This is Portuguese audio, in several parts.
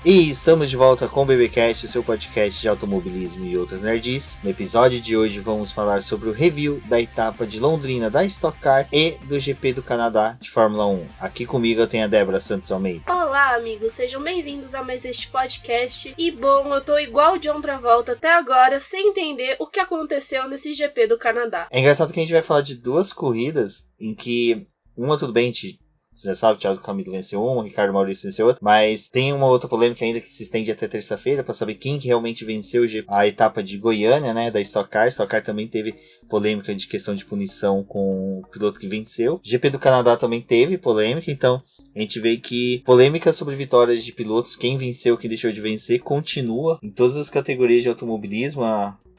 E estamos de volta com o BBcast, seu podcast de automobilismo e outras nerds. No episódio de hoje vamos falar sobre o review da etapa de Londrina da Stock Car e do GP do Canadá de Fórmula 1. Aqui comigo eu tenho a Débora Santos Almeida. Olá amigos, sejam bem-vindos a mais este podcast. E bom, eu tô igual o John Travolta até agora, sem entender o que aconteceu nesse GP do Canadá. É engraçado que a gente vai falar de duas corridas em que uma tudo bem, você já sabe, o Thiago Camilo venceu um, o Ricardo Maurício venceu outro, mas tem uma outra polêmica ainda que se estende até terça-feira para saber quem que realmente venceu a etapa de Goiânia, né, da Stock Car. Stock Car também teve polêmica de questão de punição com o piloto que venceu. GP do Canadá também teve polêmica, então a gente vê que polêmica sobre vitórias de pilotos, quem venceu, quem deixou de vencer, continua em todas as categorias de automobilismo.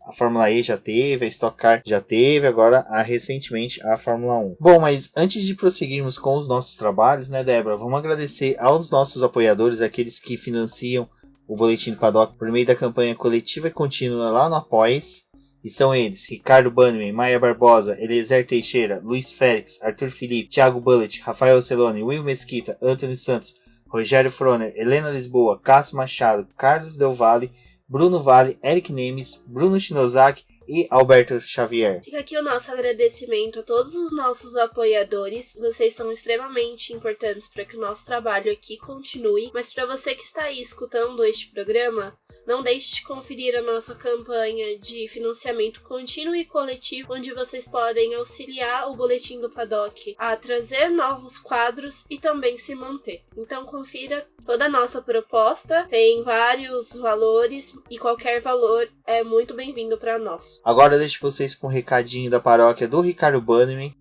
A Fórmula E já teve, a Stock Car já teve, agora recentemente a Fórmula 1. Bom, mas antes de prosseguirmos com os nossos trabalhos, né, Débora, vamos agradecer aos nossos apoiadores, aqueles que financiam o Boletim do Paddock por meio da campanha coletiva e contínua lá no Apoia-se. E são eles: Ricardo Bannerman, Maia Barbosa, Eliezer Teixeira, Luiz Félix, Arthur Felipe, Thiago Bullet, Rafael Celone, Will Mesquita, Antônio Santos, Rogério Froner, Helena Lisboa, Cássio Machado, Carlos Del Valle, Bruno Vale, Eric Nemes, Bruno Shinozaki e Alberto Xavier. Fica aqui o nosso agradecimento a todos os nossos apoiadores. Vocês são extremamente importantes para que o nosso trabalho aqui continue. Mas para você que está aí escutando este programa, não deixe de conferir a nossa campanha de financiamento contínuo e coletivo, onde vocês podem auxiliar o Boletim do Paddock a trazer novos quadros e também se manter. Então confira toda a nossa proposta, tem vários valores e qualquer valor é muito bem-vindo para nós. Agora eu deixo vocês com um recadinho da paróquia do Ricardo Bannerman.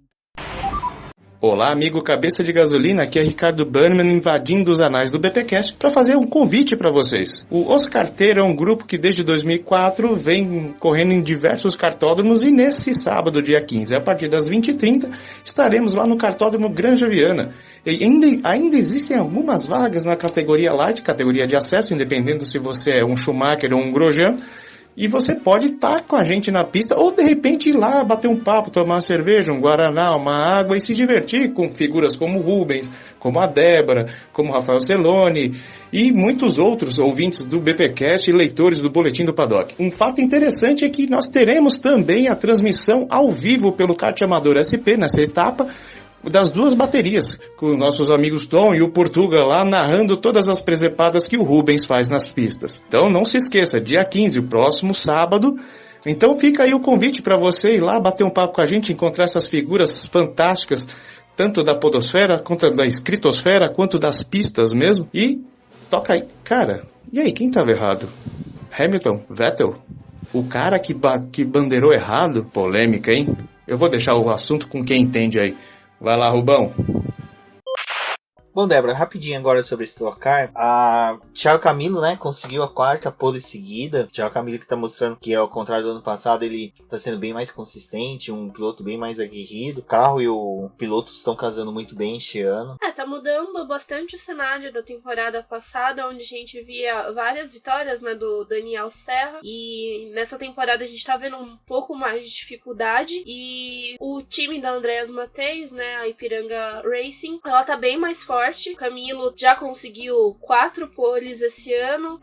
Olá, amigo cabeça de gasolina, aqui é Ricardo Bannerman invadindo os anais do BTcast para fazer um convite para vocês. O Os Carteiro é um grupo que desde 2004 vem correndo em diversos cartódromos e nesse sábado, dia 15, a partir das 20h30, estaremos lá no cartódromo Granja Viana. E ainda existem algumas vagas na categoria Light, categoria de acesso, independendo se você é um Schumacher ou um Grosjean. E você pode estar com a gente na pista ou de repente ir lá bater um papo, tomar uma cerveja, um guaraná, uma água e se divertir com figuras como Rubens, como a Débora, como Rafael Celone e muitos outros ouvintes do BPcast e leitores do Boletim do Paddock. Um fato interessante é que nós teremos também a transmissão ao vivo pelo kart amador SP nessa etapa, das duas baterias, com nossos amigos Tom e o Portuga lá narrando todas as presepadas que o Rubens faz nas pistas. Então não se esqueça, dia 15, o próximo sábado. Então fica aí o convite para você ir lá bater um papo com a gente, encontrar essas figuras fantásticas, tanto da podosfera, quanto da escritosfera, quanto das pistas mesmo. E toca aí. Cara, e aí, quem estava errado? Hamilton? Vettel? O cara que bandeirou errado? Polêmica, hein? Eu vou deixar o assunto com quem entende aí. Vai lá, Rubão. Bom, Débora, rapidinho agora sobre esse Stock Car. A Thiago Camilo, né, conseguiu a quarta pole seguida. Thiago Camilo que tá mostrando que, ao contrário do ano passado, ele tá sendo bem mais consistente, um piloto bem mais aguerrido. O carro e o piloto estão casando muito bem este ano. Tá mudando bastante o cenário da temporada passada, onde a gente via várias vitórias, né, do Daniel Serra. E nessa temporada a gente tá vendo um pouco mais de dificuldade. E o time da Andreas Mateis, né, a Ipiranga Racing, ela tá bem mais forte. Camilo já conseguiu 4 poles esse ano,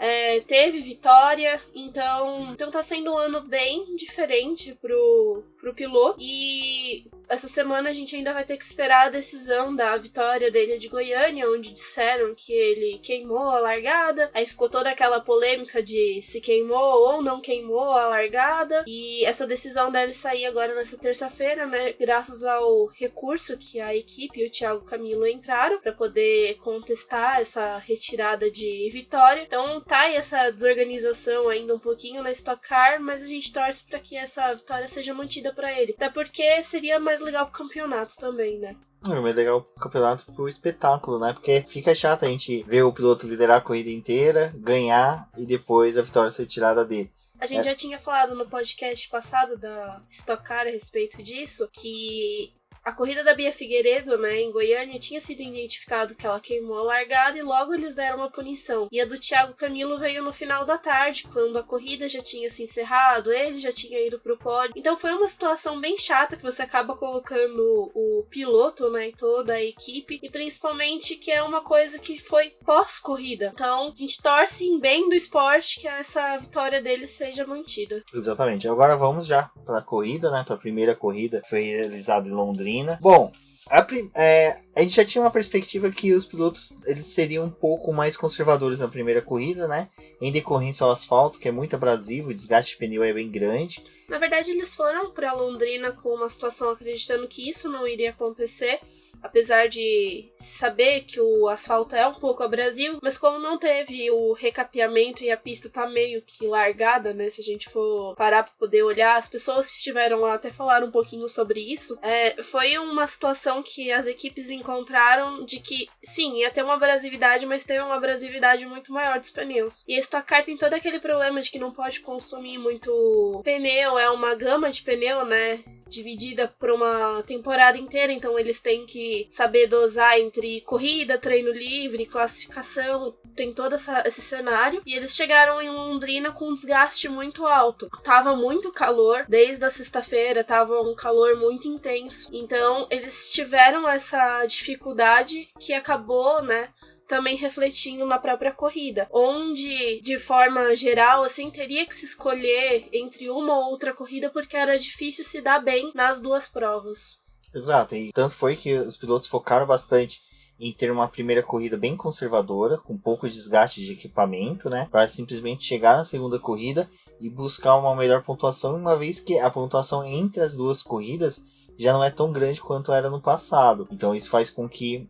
teve vitória, então tá sendo um ano bem diferente pro piloto. E essa semana a gente ainda vai ter que esperar a decisão da vitória dele de Goiânia, onde disseram que ele queimou a largada. Aí ficou toda aquela polêmica de se queimou ou não queimou a largada. E essa decisão deve sair agora nessa terça-feira, né? Graças ao recurso que a equipe e o Thiago Camilo entraram para poder contestar essa retirada de vitória. Então tá aí essa desorganização ainda um pouquinho na Stock Car, mas a gente torce para que essa vitória seja mantida para ele. Até porque seria mais legal pro campeonato também, né? É mais legal pro campeonato, pro espetáculo, né? Porque fica chato a gente ver o piloto liderar a corrida inteira, ganhar e depois a vitória ser tirada dele. A gente já tinha falado no podcast passado da Stock Car a respeito disso, que a corrida da Bia Figueiredo, né, em Goiânia, tinha sido identificado que ela queimou a largada e logo eles deram uma punição. E a do Thiago Camilo veio no final da tarde, quando a corrida já tinha se encerrado, ele já tinha ido pro pódio. Então foi uma situação bem chata que você acaba colocando o piloto, né, e toda a equipe, e principalmente que é uma coisa que foi pós-corrida. Então a gente torce em bem do esporte que essa vitória dele seja mantida. Exatamente. Agora vamos já para a corrida, né? Para a primeira corrida que foi realizada em Londrina. Bom, a gente já tinha uma perspectiva que os pilotos eles seriam um pouco mais conservadores na primeira corrida, né? Em decorrência ao asfalto, que é muito abrasivo, o desgaste de pneu é bem grande. Na verdade, eles foram para Londrina com uma situação acreditando que isso não iria acontecer. Apesar de saber que o asfalto é um pouco abrasivo, mas como não teve o recapeamento e a pista tá meio que largada, né, se a gente for parar pra poder olhar, as pessoas que estiveram lá até falaram um pouquinho sobre isso, foi uma situação que as equipes encontraram de que, sim, ia ter uma abrasividade, mas teve uma abrasividade muito maior dos pneus. E a Stock Car tem todo aquele problema de que não pode consumir muito pneu, é uma gama de pneu, né, dividida por uma temporada inteira, então eles têm que saber dosar entre corrida, treino livre, classificação, tem todo esse cenário, e eles chegaram em Londrina com um desgaste muito alto. Tava muito calor, desde a sexta-feira tava um calor muito intenso, então eles tiveram essa dificuldade que acabou, né, também refletindo na própria corrida, onde, de forma geral, assim, teria que se escolher entre uma ou outra corrida porque era difícil se dar bem nas duas provas. Exato, e tanto foi que os pilotos focaram bastante em ter uma primeira corrida bem conservadora, com pouco desgaste de equipamento, né, para simplesmente chegar na segunda corrida e buscar uma melhor pontuação, uma vez que a pontuação entre as duas corridas já não é tão grande quanto era no passado. Então isso faz com que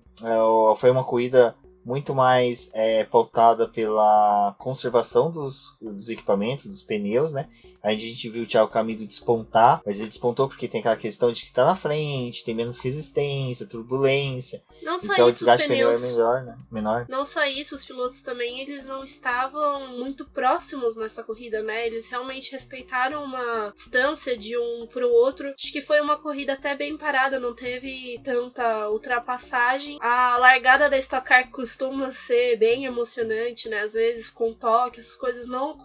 foi uma corrida muito mais pautada pela conservação dos equipamentos, dos pneus, né? A gente viu o Thiago Camilo despontar, mas ele despontou porque tem aquela questão de que tá na frente, tem menos resistência, turbulência. Não só então isso, o desgaste os de pneu pneus, é menor. Não só isso, os pilotos também, eles não estavam muito próximos nessa corrida, né? Eles realmente respeitaram uma distância de um pro outro. Acho que foi uma corrida até bem parada, não teve tanta ultrapassagem. A largada da Stock Car costuma ser bem emocionante, né? Às vezes com toque, essas coisas não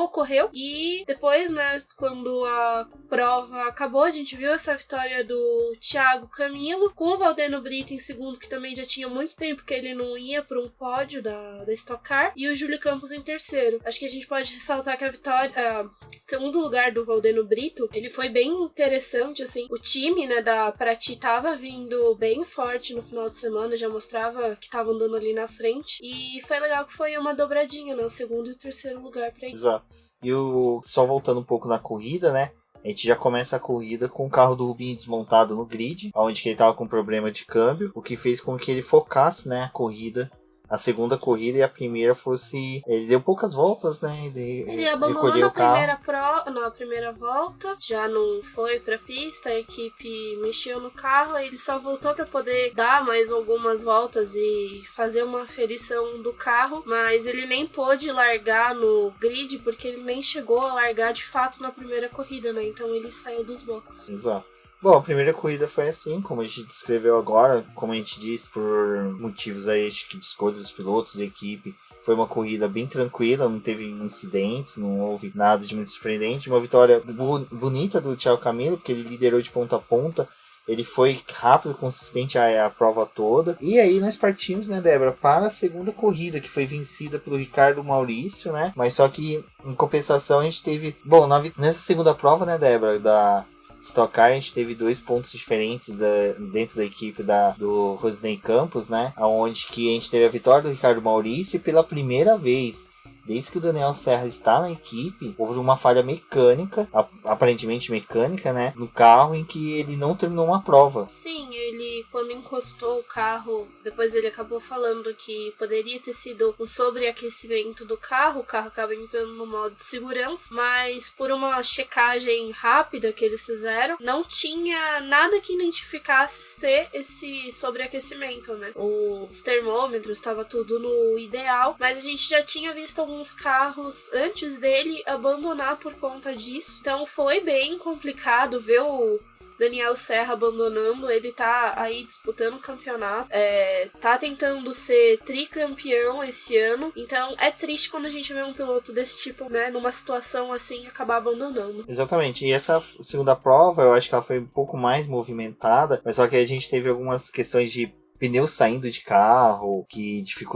ocorreu. E depois, né, quando a prova acabou, a gente viu essa vitória do Thiago Camilo, com o Valdeno Brito em segundo, que também já tinha muito tempo que ele não ia para um pódio da Stock Car, e o Júlio Campos em terceiro. Acho que a gente pode ressaltar que a vitória, segundo lugar do Valdeno Brito, ele foi bem interessante, assim. O time, né, da Prati tava vindo bem forte no final de semana, já mostrava que tava andando ali na frente. E foi legal que foi uma dobradinha, né? O segundo e o terceiro lugar pra ele. Exato. E só voltando um pouco na corrida, né? A gente já começa a corrida com o carro do Rubinho desmontado no grid, onde ele estava com problema de câmbio, o que fez com que ele focasse, né, a corrida. A segunda corrida e a primeira fosse... Ele deu poucas voltas, né? Ele abandonou na primeira volta, já não foi pra pista, a equipe mexeu no carro, aí ele só voltou pra poder dar mais algumas voltas e fazer uma aferição do carro, mas ele nem pôde largar no grid, porque ele nem chegou a largar de fato na primeira corrida, né? Então ele saiu dos boxes. Exato. Bom, a primeira corrida foi assim, como a gente descreveu agora, como a gente disse, por motivos aí que de escolha dos pilotos e equipe. Foi uma corrida bem tranquila, não teve incidentes, não houve nada de muito surpreendente. Uma vitória bonita do Thiago Camilo, porque ele liderou de ponta a ponta. Ele foi rápido, consistente a prova toda. E aí nós partimos, né, Débora, para a segunda corrida, que foi vencida pelo Ricardo Maurício, né? Mas só que, em compensação, a gente teve... Bom, nessa segunda prova, né, Débora, da Stock Car, a gente teve 2 pontos diferentes dentro da equipe do Rosinei Campos, né? Onde que a gente teve a vitória do Ricardo Maurício e pela primeira vez, desde que o Daniel Serra está na equipe, houve uma falha mecânica, aparentemente mecânica, né? No carro em que ele não terminou uma prova. Sim, ele quando encostou o carro, depois ele acabou falando que poderia ter sido um sobreaquecimento do carro, o carro acaba entrando no modo de segurança, mas por uma checagem rápida que eles fizeram, não tinha nada que identificasse ser esse sobreaquecimento, né? Os termômetros, estava tudo no ideal, mas a gente já tinha visto alguns carros antes dele abandonar por conta disso, então foi bem complicado ver Daniel Serra abandonando, ele tá aí disputando o campeonato, tá tentando ser tricampeão esse ano, então é triste quando a gente vê um piloto desse tipo, né, numa situação assim, acabar abandonando. Exatamente, e essa segunda prova, eu acho que ela foi um pouco mais movimentada, mas só que a gente teve algumas questões de pneu saindo de carro, que dificultou